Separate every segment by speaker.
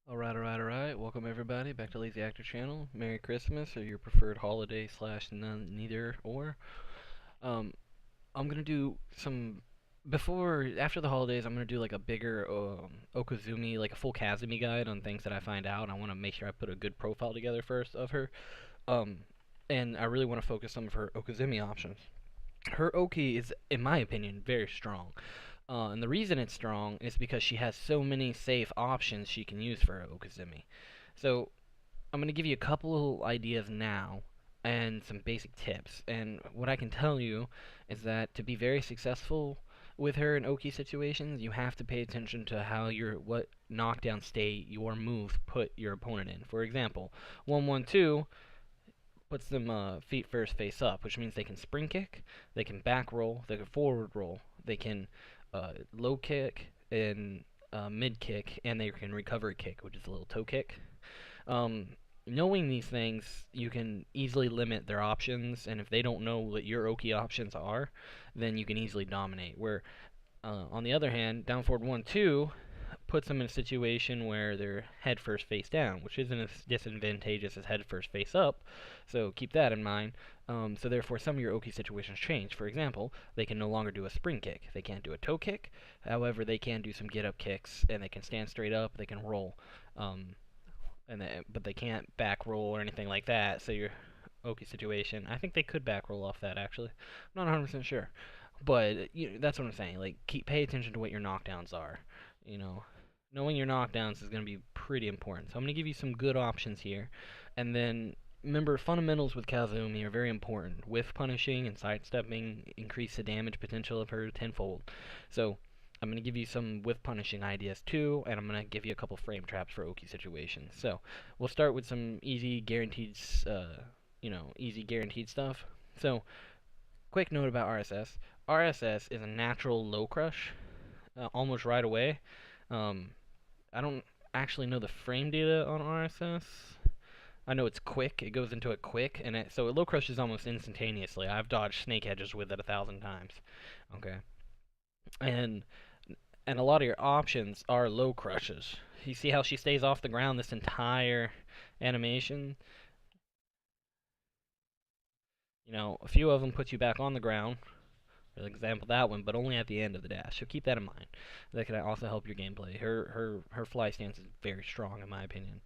Speaker 1: Alright. Welcome everybody back to Lazy Actor Channel. Merry Christmas or your preferred holiday slash none, neither or. Um, I'm gonna do some after the holidays. I'm gonna do like a bigger Okazumi, like a full Kazumi guide on things that I find out. I want to make sure I put a good profile together first of her. Um, and I really want to focus some of her Okazumi options. Her Oki is, in my opinion, very strong. And the reason it's strong is because she has so many safe options she can use for her Okazumi. So I'm going to give you a couple ideas now and some basic tips. And what I can tell you is that to be very successful with her in Oki situations, you have to pay attention to what knockdown state your move put your opponent in. For example, 1-1-2 puts them feet first face up, which means they can spring kick, they can back roll, they can forward roll, they can low kick and mid kick, and they can recover kick, which is a little toe kick. Um, Knowing these things, you can easily limit their options, and if they don't know what your Oki options are, then you can easily dominate. Where, on the other hand, down forward 1-2 puts them in a situation where they're head first face down, which isn't as disadvantageous as head first face up, so keep that in mind. So therefore, some of your Oki situations change. For example, they can no longer do a spring kick. They can't do a toe kick. However, they can do some get-up kicks, and they can stand straight up. They can roll. But they can't back roll or anything like that. So your Oki situation, I think they could back roll off that actually. I'm not 100% sure, but that's what I'm saying. Like, pay attention to what your knockdowns are. You know, knowing your knockdowns is going to be pretty important. So I'm going to give you some good options here, and then remember fundamentals with Kazumi are very important. Whiff punishing and sidestepping increase the damage potential of her tenfold. So I'm going to give you some whiff punishing ideas too, and I'm going to give you a couple frame traps for Oki situations. So we'll start with some easy guaranteed stuff. So quick note about RSS. RSS is a natural low crush, almost right away. Um, I don't actually know the frame data on RSS. I know it's quick. It goes into it quick, so it low crushes almost instantaneously. I've dodged snake edges with it 1,000 times. Okay, and and a lot of your options are low crushes. You see how she stays off the ground this entire animation? A few of them put you back on the ground. For example, that one, but only at the end of the dash. So keep that in mind. That can also help your gameplay. Her fly stance is very strong, in my opinion.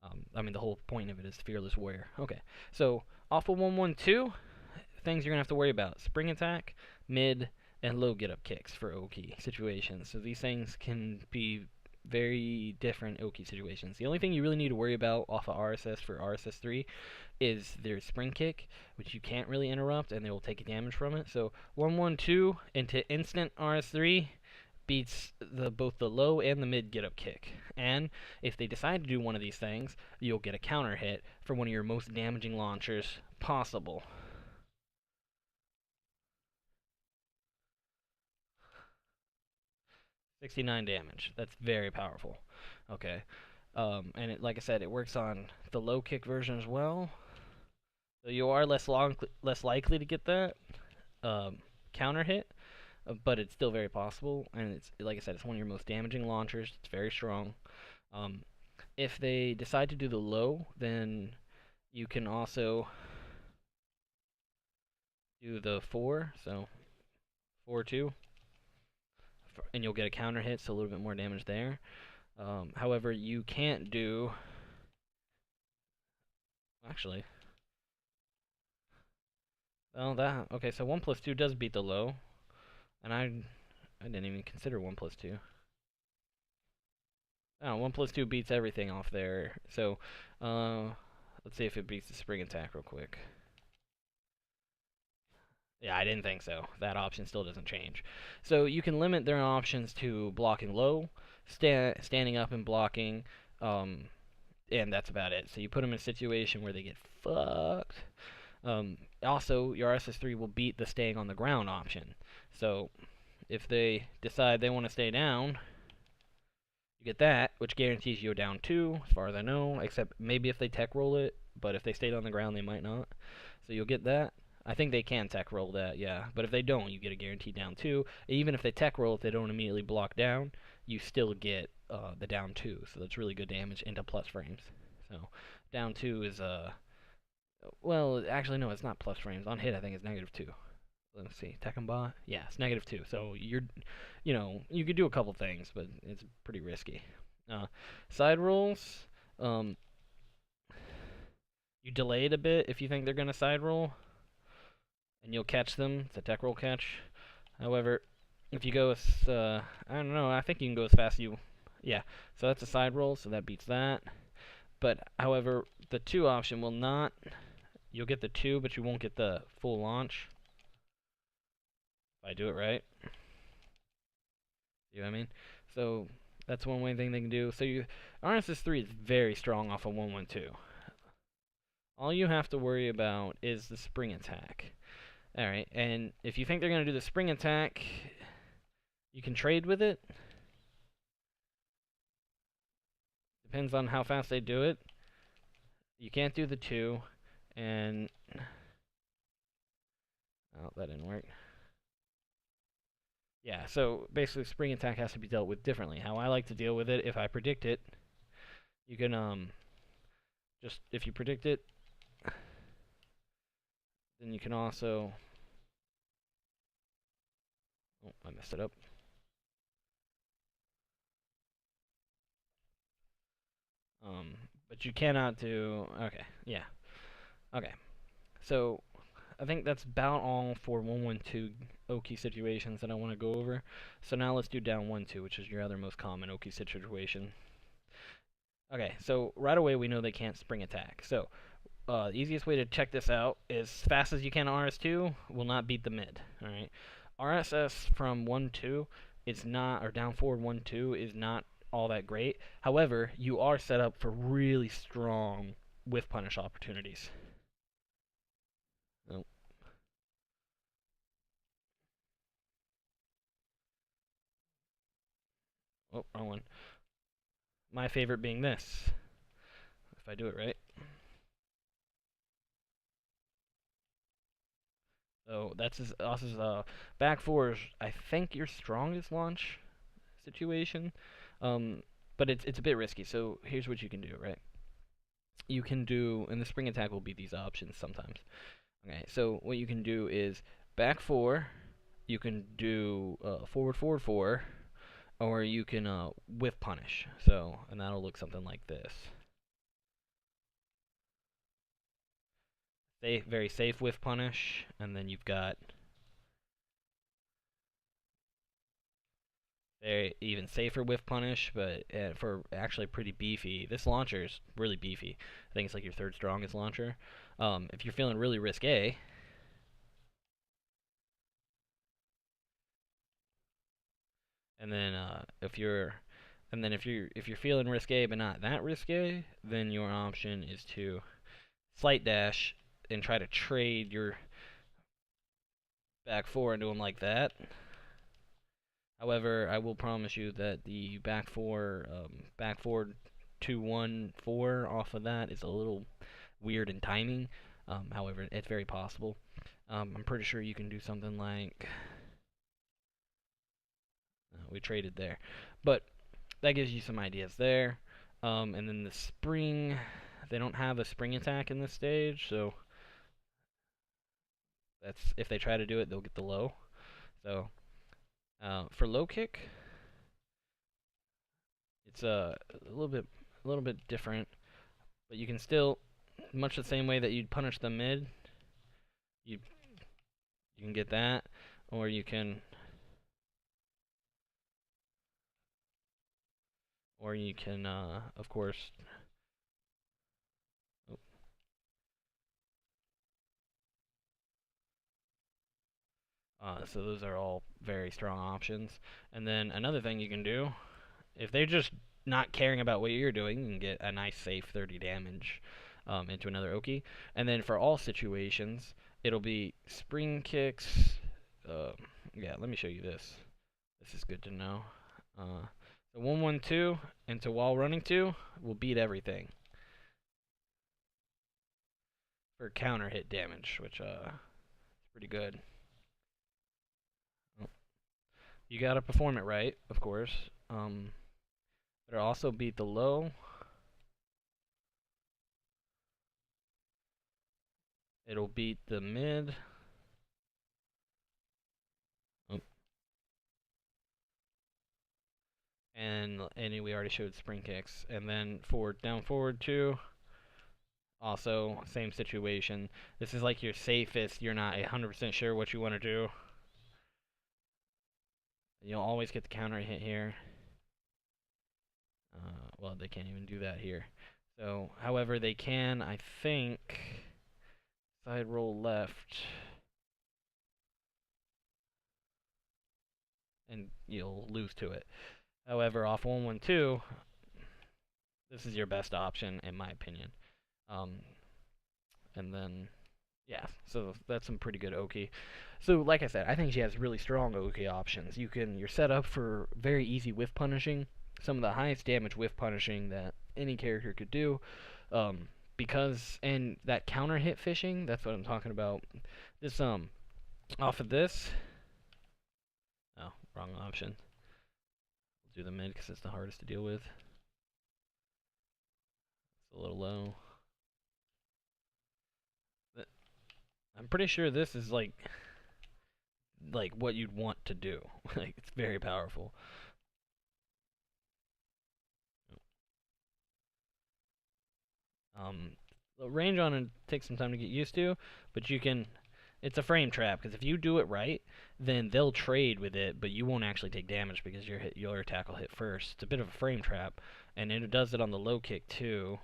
Speaker 1: The whole point of it is Fearless Warrior. Okay, so off of 1-1-2, things you're going to have to worry about. Spring attack, mid, and low get-up kicks for Oki situations. So these things can be very different Oki situations. The only thing you really need to worry about off of RSS for RSS3 is their spring kick, which you can't really interrupt, and they will take damage from it. So 1-1-2 into instant RS3 beats both the low and the mid get up kick. And if they decide to do one of these things, you'll get a counter hit for one of your most damaging launchers possible. 69 damage. That's very powerful. Okay. Like I said, it works on the low kick version as well. So you are less likely to get that counter hit, but it's still very possible. And it's like I said, it's one of your most damaging launchers. It's very strong. Um, if they decide to do the low, then you can also do the 4. So 4-2, and you'll get a counter hit, so a little bit more damage there. However, you can't do. Actually, well, okay. So 1+2 does beat the low, and I didn't even consider 1+2. Oh, 1+2 beats everything off there. So, let's see if it beats the spring attack real quick. Yeah, I didn't think so. That option still doesn't change. So you can limit their options to blocking low, standing up and blocking, and that's about it. So you put them in a situation where they get fucked. Also, your SS3 will beat the staying on the ground option. So if they decide they want to stay down, you get that, which guarantees you a down 2, as far as I know, except maybe if they tech roll it, but if they stayed on the ground, they might not. So you'll get that. I think they can tech roll that, yeah. But if they don't, you get a guaranteed down 2. Even if they tech roll, if they don't immediately block down, you still get the down 2, so that's really good damage into plus frames. So down 2 is well, actually no, it's not plus frames. On hit, I think it's -2. Let's see, Tekken bot. Yeah, it's -2. So you could do a couple things, but it's pretty risky. Side rolls, um, you delay it a bit if you think they're gonna side roll, and you'll catch them. It's a tech roll catch. However, if you go with, I don't know, I think you can go as fast as you. Yeah, so that's a side roll, so that beats that. But however, the 2 option will not. You'll get the 2, but you won't get the full launch. If I do it right. You know what I mean? So that's one way thing they can do. So RSS 3 is very strong off of 112. All you have to worry about is the spring attack. Alright, and if you think they're going to do the spring attack, you can trade with it. Depends on how fast they do it. You can't do the 2, and oh, that didn't work. Yeah, so basically spring attack has to be dealt with differently. How I like to deal with it, if I predict it, you can just if you predict it, then you can also oh, I messed it up. But you cannot do okay, yeah. Okay. So I think that's about all for 112 Oki situations that I want to go over. So now let's do down 1-2, which is your other most common Oki situation. Okay, so right away we know they can't spring attack. So the easiest way to check this out is fast as you can RS2 will not beat the mid. All right, RSS from 1-2 is not, or down forward 1-2 is not all that great. However, you are set up for really strong whiff punish opportunities. Oh. Oh, wrong one. My favorite being this, if I do it right. So that's Os's back four is, I think, your strongest launch situation, but it's a bit risky. So here's what you can do, right? You can do, and the spring attack will be these options sometimes. Okay, so what you can do is back four. You can do forward forward four, or you can whiff punish. So and that'll look something like this. Very safe whiff punish, and then you've got very even safer whiff punish, but for actually pretty beefy. This launcher is really beefy. I think it's like your third strongest launcher. If you're feeling really risque, and then if you're feeling risque but not that risque, then your option is to slight dash and try to trade your back four into them like that. However, I will promise you that the back four 2-1-4 off of that is a little weird in timing. However, it's very possible. I'm pretty sure you can do something like we traded there, but that gives you some ideas there. And then the spring, they don't have a spring attack in this stage, so that's if they try to do it, they'll get the low. So for low kick, it's a little bit different, but you can still, much the same way that you'd punish the mid, you can get that, or you can of course. So those are all very strong options. And then another thing you can do, if they're just not caring about what you're doing, you can get a nice safe 30 damage into another Oki. And then for all situations, it'll be spring kicks. Yeah, let me show you this. This is good to know. The 1-1-2 into wall running 2 will beat everything for counter hit damage, which is pretty good. You gotta perform it right, of course. But it'll also beat the low. It'll beat the mid. Oh. And we already showed spring kicks. And then forward, down, forward 2. Also, same situation. This is like your safest. You're not 100% sure what you want to do. You'll always get the counter hit here. Well, they can't even do that here. So, however, they can, I think, side roll left. And you'll lose to it. However, off 1-1-2, this is your best option, in my opinion. And then, yeah, so that's some pretty good Oki. So, like I said, I think she has really strong Oki options. You're set up for very easy whiff punishing, some of the highest damage whiff punishing that any character could do. And that counter hit fishing, that's what I'm talking about. This, off of this, oh, wrong option. We'll do the mid because it's the hardest to deal with. It's a little low. I'm pretty sure this is like what you'd want to do. Like, it's very powerful. The range on it takes some time to get used to, but you can. It's a frame trap because if you do it right, then they'll trade with it, but you won't actually take damage because your attack will hit first. It's a bit of a frame trap, and it does it on the low kick too.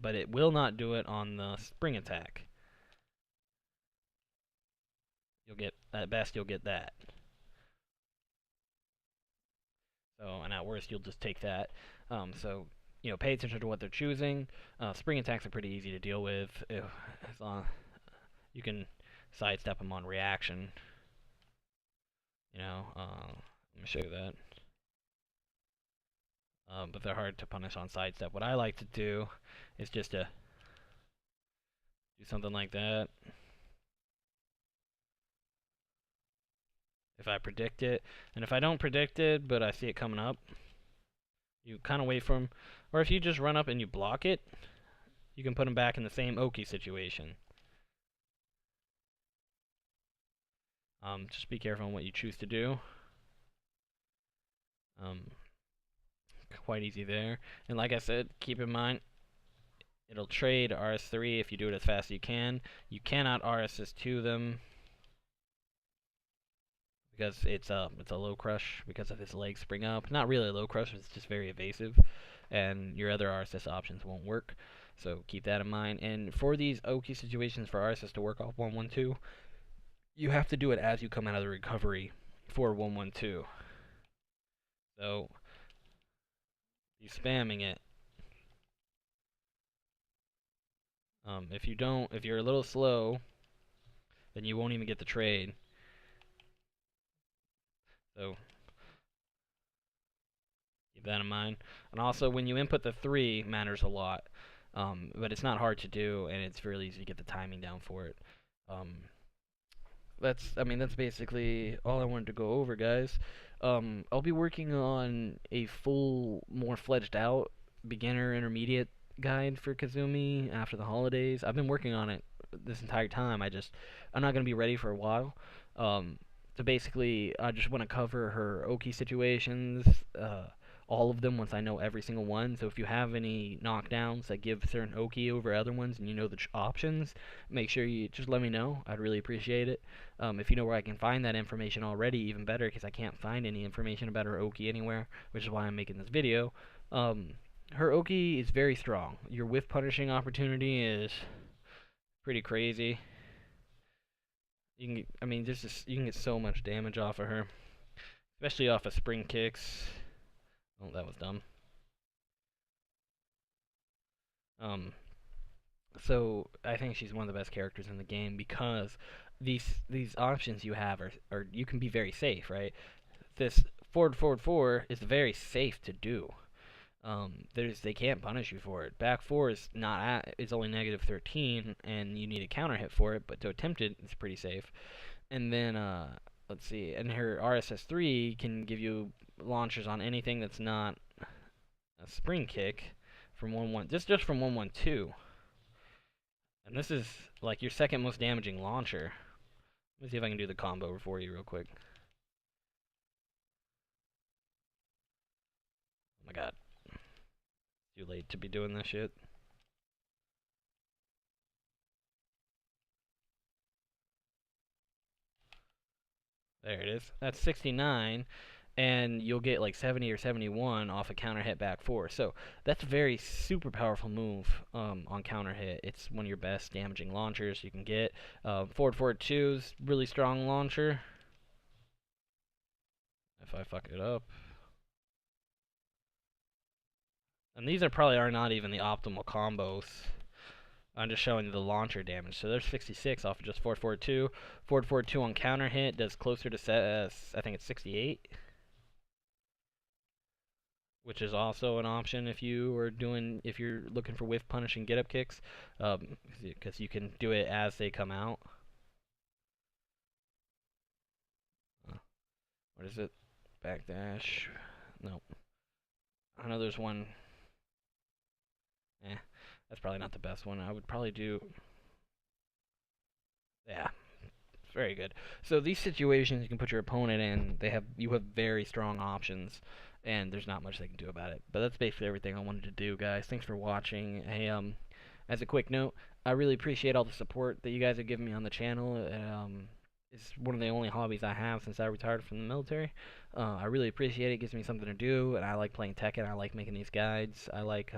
Speaker 1: But it will not do it on the spring attack. You'll get, at best, you'll get that. So, and at worst, you'll just take that. So, pay attention to what they're choosing. Spring attacks are pretty easy to deal with. As long you can sidestep them on reaction. Let me show you that. But they're hard to punish on sidestep. What I like to do is just to do something like that. If I predict it, and if I don't predict it, but I see it coming up, you kind of wait for him. Or if you just run up and you block it, you can put him back in the same Oki situation. Just be careful on what you choose to do. Quite easy there. And like I said, keep in mind, it'll trade RS3 if you do it as fast as you can. You cannot RSS to them because it's a low crush because of his legs spring up. Not really a low crush, it's just very evasive, and your other RSS options won't work. So keep that in mind. And for these Oki situations for RSS to work off 1-1-2, you have to do it as you come out of the recovery for 1-1-2. So you spamming it. If you're a little slow, then you won't even get the trade. So keep that in mind. And also, when you input the 3, matters a lot. But it's not hard to do, and it's really easy to get the timing down for it. That's basically all I wanted to go over, guys. I'll be working on a full, more fledged out beginner intermediate guide for Kazumi after the holidays. I've been working on it this entire time. I'm not gonna be ready for a while. So basically, I just want to cover her Oki situations, all of them once I know every single one. So if you have any knockdowns that give certain Oki over other ones and you know the options, make sure you just let me know. I'd really appreciate it. If you know where I can find that information already, even better, because I can't find any information about her Oki anywhere, which is why I'm making this video. Her Oki is very strong. Your whiff punishing opportunity is pretty crazy. You can get so much damage off of her, especially off of spring kicks. Oh, that was dumb. So I think she's one of the best characters in the game because these options you have are you can be very safe, right? This forward is very safe to do. They can't punish you for it. Back 4 is it's only -13, and you need a counter hit for it. But to attempt it, it's pretty safe. And then let's see, and her RSS3 can give you launchers on anything that's not a spring kick from 1-1, just from 1-1-2. And this is like your second most damaging launcher. Let me see if I can do the combo for you real quick. Oh my god. Too late to be doing this shit. There it is. That's 69, and you'll get like 70 or 71 off a counter hit back four. So that's a very super powerful move on counter hit. It's one of your best damaging launchers you can get. Forward forward 2's really strong launcher. If I fuck it up. And these are not even the optimal combos. I'm just showing you the launcher damage. So there's 66 off of just forward forward 2. Forward forward 2 on counter hit does closer to I think it's 68. Which is also an option if you're looking for whiff punish and get up kicks, because you can do it as they come out. What is it? Backdash. No. I know there's one. That's probably not the best one. I would probably do. Yeah, it's very good. So these situations you can put your opponent in, you have very strong options, and there's not much they can do about it. But that's basically everything I wanted to do, guys. Thanks for watching. Hey, as a quick note, I really appreciate all the support that you guys have given me on the channel. It's one of the only hobbies I have since I retired from the military. I really appreciate it. It gives me something to do, and I like playing Tekken. I like making these guides. I like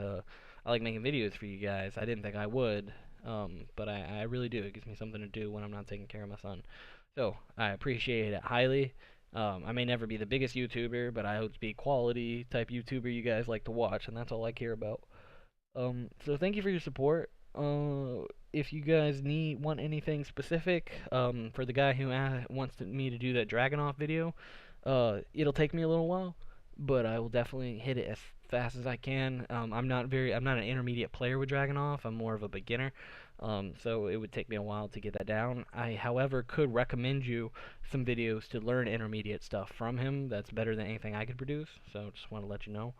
Speaker 1: making videos for you guys. I didn't think I would, but I really do. It gives me something to do when I'm not taking care of my son. So I appreciate it highly. I may never be the biggest YouTuber, but I hope to be quality type YouTuber you guys like to watch, and that's all I care about. So thank you for your support. If you guys want anything specific, for the guy who wants me to do that Dragonoff video, it'll take me a little while, but I will definitely hit it as fast as I can. I'm not an intermediate player with Dragonoff. I'm more of a beginner. So it would take me a while to get that down. I, however, could recommend you some videos to learn intermediate stuff from him. That's better than anything I could produce. So just want to let you know.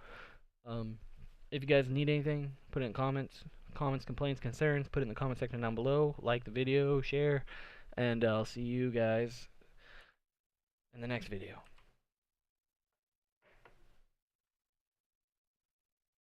Speaker 1: If you guys need anything, put it in comments, complaints, concerns, put it in the comment section down below. Like the video, share, and I'll see you guys in the next video.